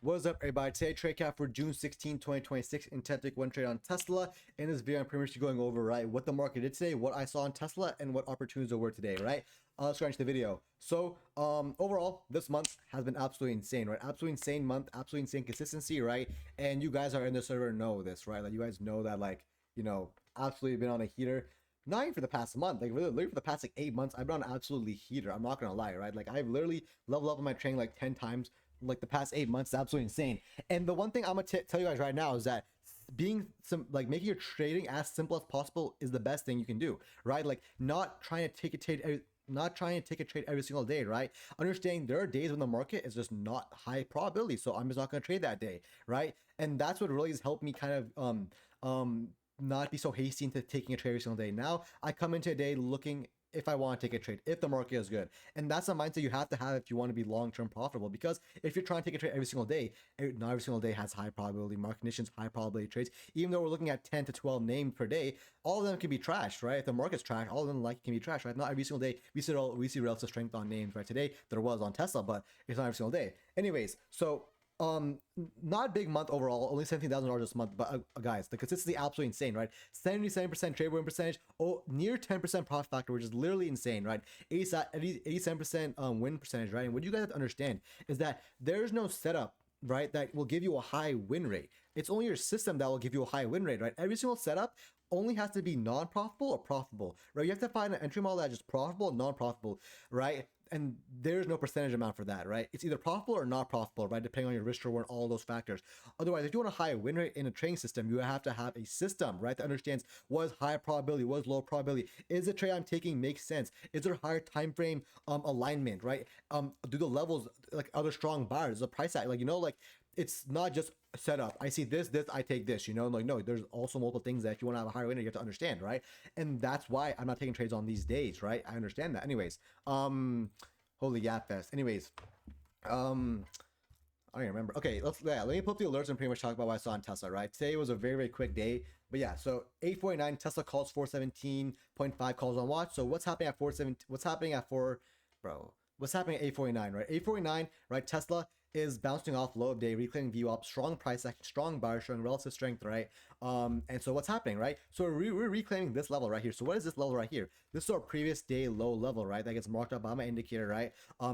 What is up, everybody? Today, trade cap for June 16, 2026. Intent to take one trade on Tesla. In this video, I'm pretty much going over, right, what the market did today, what I saw on Tesla, and what opportunities there were today, right? Let's go into the video. So, overall, this month has been absolutely insane, right? Absolutely insane month, absolutely insane consistency, right? And you guys are in the server know this, right? Like, you guys know that, like, absolutely been on a heater. Not even for the past month, like literally for the past like 8 months, I've been on absolutely heater. I'm not gonna lie, right? Like I've literally leveled up on my training like 10 times like the past 8 months. It's absolutely insane. And the one thing I'm gonna tell you guys right now is that making your trading as simple as possible is the best thing you can do, right? Like not trying to take a trade every single day, right? Understanding there are days when the market is just not high probability, so I'm just not going to trade that day, right? And that's what really has helped me kind of not be so hasty into taking a trade every single day. Now I come into a day looking if I want to take a trade, if the market is good. And that's a mindset you have to have if you want to be long-term profitable, because if you're trying to take a trade every single day, not every single day has high probability market conditions, high probability trades. Even though we're looking at 10 to 12 names per day, all of them can be trashed, right? If the market's trashed, all of them can be trashed, right? Not every single day we see relative strength on names, right? Today there was on Tesla, but it's not every single day. Anyways, so not a big month overall, only $17,000 this month, but guys, the consistency absolutely insane, right? 77% trade win percentage, near 10% profit factor, which is literally insane, right? 87% win percentage, right? And what you guys have to understand is that there's no setup, right, that will give you a high win rate. It's only your system that will give you a high win rate, right? Every single setup only has to be non-profitable or profitable, right? You have to find an entry model that's just profitable and non-profitable, right? And there's no percentage amount for that, right? It's either profitable or not profitable, right? Depending on your risk reward, all those factors. Otherwise, if you want a high win rate in a trading system, you have to have a system, right, that understands what is high probability, what is low probability. Is the trade I'm taking make sense? Is there higher time frame alignment, right? Do the levels like other strong buyers, the price act, like it's not just set up. I see this, I take this, like, no, there's also multiple things that if you want to have a higher winner, you have to understand, right? And that's why I'm not taking trades on these days, right? I understand that. Anyways, holy yap fest. Anyways, I don't even remember. Okay, let me pull up the alerts and pretty much talk about what I saw on Tesla, right? Today was a very, very quick day. But yeah, so 8:49, Tesla calls 417.5 calls on watch. So what's happening at 417? What's happening at 4, bro? What's happening at 8:49, right? 8:49, right? Tesla is bouncing off low of day, reclaiming view up, strong price action, strong buyer showing relative strength, right? And so what's happening, right? So we're reclaiming this level right here. So what is this level right here? This is our previous day low level, right? That gets marked up by my indicator, right?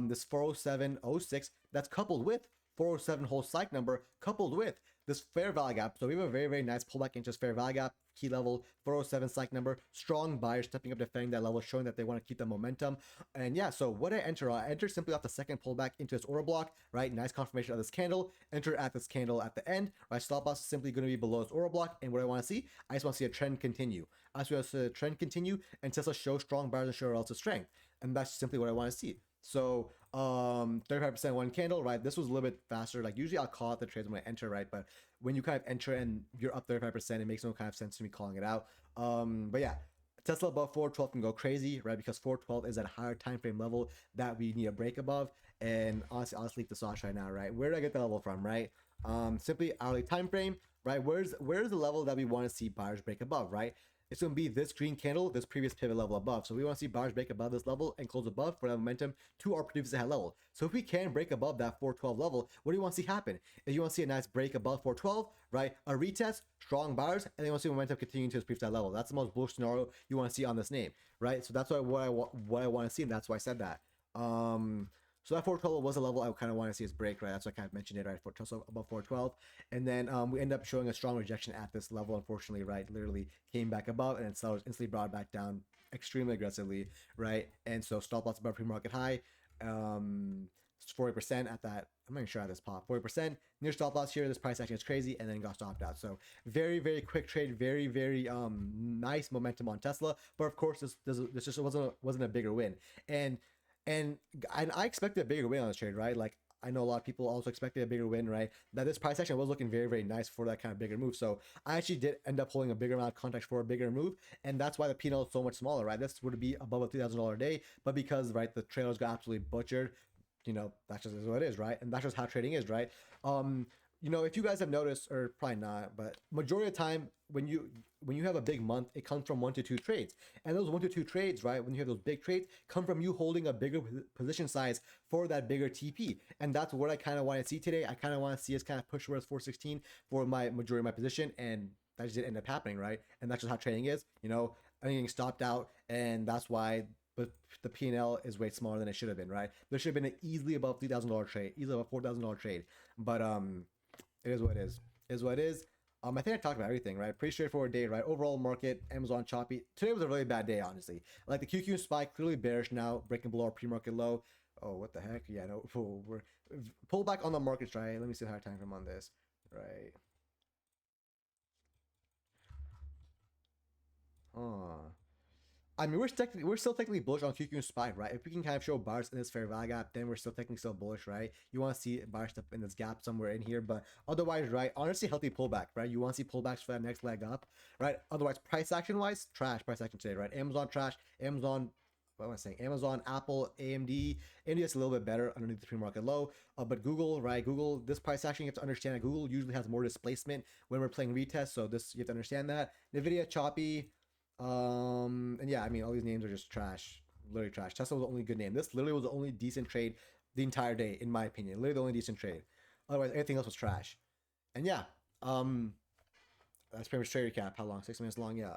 This 407.06 that's coupled with 407 whole psych number coupled with this fair value gap. So we have a very, very nice pullback into this fair value gap, key level 407 psych number, strong buyers stepping up defending that level, showing that they want to keep the momentum. And yeah, so what I enter simply off the second pullback into this order block, right? Nice confirmation of this candle, enter at this candle at the end, right? Stop loss is simply going to be below this order block. And what I want to see, I just want to see a trend continue. I just want to see a trend continue and Tesla show strong buyers and show relative strength. And that's simply what I want to see. So 35% one candle, right? This was a little bit faster. Like usually I'll call out the trades when I enter, right? But when you kind of enter and you're up 35%, it makes no kind of sense to me calling it out. But yeah, Tesla above 412 can go crazy, right? Because 412 is at a higher time frame level that we need a break above. And honestly, I'll sleep the sauce right now, right? Where did I get the level from, right? Simply hourly time frame, right? Where's the level that we want to see buyers break above, right? It's going to be this green candle, this previous pivot level above. So we want to see buyers break above this level and close above for that momentum to our previous head level. So if we can break above that 412 level, what do you want to see happen? If you want to see a nice break above 412, right? A retest, strong buyers, and then you want to see momentum continuing to its previous head level. That's the most bullish scenario you want to see on this name, right? So that's what I want to see, and that's why I said that. So that 412 was a level I kind of want to see its break, right? That's why I kind of mentioned it, right? For Tesla above 412. And then we end up showing a strong rejection at this level, unfortunately, right? Literally came back above and then sellers instantly brought it back down extremely aggressively, right? And so stop loss above pre-market high, 40% at that. I'm not even sure how this pop. 40% near stop loss here. This price action is crazy, and then got stopped out. So very, very quick trade. Very, very nice momentum on Tesla. But of course, this just wasn't a bigger win. And I expected a bigger win on this trade, right? Like I know a lot of people also expected a bigger win, right? That this price action was looking very, very nice for that kind of bigger move. So I actually did end up holding a bigger amount of context for a bigger move, and that's why the P&L is so much smaller, right? This would be above a $3,000 a day, but because right the trailers got absolutely butchered, that's just what it is, right? And that's just how trading is, right? you know, if you guys have noticed, or probably not, but majority of the time when you have a big month, it comes from 1 to 2 trades, and those 1 to 2 trades, right? When you have those big trades, come from you holding a bigger position size for that bigger TP, and that's what I kind of want to see today. I kind of want to see us kind of push towards 416 for my majority of my position, and that just didn't end up happening, right? And that's just how trading is, you know. I'm getting stopped out, and that's why. But the P&L is way smaller than it should have been, right? There should have been an easily above $3,000 trade, easily above $4,000 trade, but it is what it is. It is what it is. I think I talked about everything, right? Pretty straightforward day, right? Overall market, Amazon choppy. Today was a really bad day, honestly. Like the QQ spike, clearly bearish now, breaking below our pre-market low. Oh, what the heck? Yeah, no, we're pull back on the markets, right? Let me see the higher time frame on this, right? Huh. I mean, we're still technically bullish on QQ and SPY, right? If we can kind of show buyers in this fair value gap, then we're still technically still bullish, right? You want to see buyers stuff in this gap somewhere in here, but otherwise, right? Honestly, healthy pullback, right? You want to see pullbacks for that next leg up, right? Otherwise, price action wise, trash price action today, right? Amazon trash, Amazon. What am I saying? Amazon, Apple, AMD. AMD is a little bit better underneath the pre-market low, but Google, right? Google, this price action, you have to understand that Google usually has more displacement when we're playing retest, so this you have to understand that. Nvidia choppy, and yeah, I mean, all these names are just trash, literally trash. Tesla was the only good name. This literally was the only decent trade the entire day, in my opinion. Literally the only decent trade. Otherwise, everything else was trash. And yeah, that's pretty much trade recap. How long? 6 minutes long. Yeah.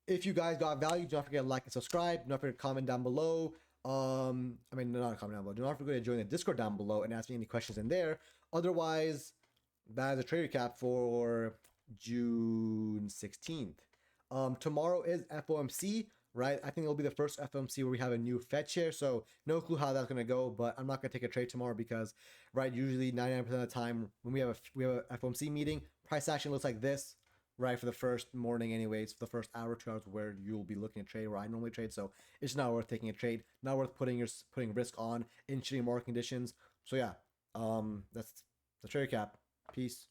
If you guys got value, do not forget to like and subscribe. Do not forget to comment down below. I mean, not a comment down below. Do not forget to join the Discord down below and ask me any questions in there. Otherwise, that is a trade recap for June 16th. Tomorrow is FOMC, right? I think it'll be the first FOMC where we have a new Fed chair. So no clue how that's gonna go, but I'm not gonna take a trade tomorrow because, right? Usually 99% of the time when we have a FOMC meeting, price action looks like this, right? For the first morning, anyways, for the first hour, 2 hours, where you'll be looking at trade, where I normally trade. So it's not worth taking a trade, not worth putting risk on in shitty market conditions. So yeah, that's the trade cap. Peace.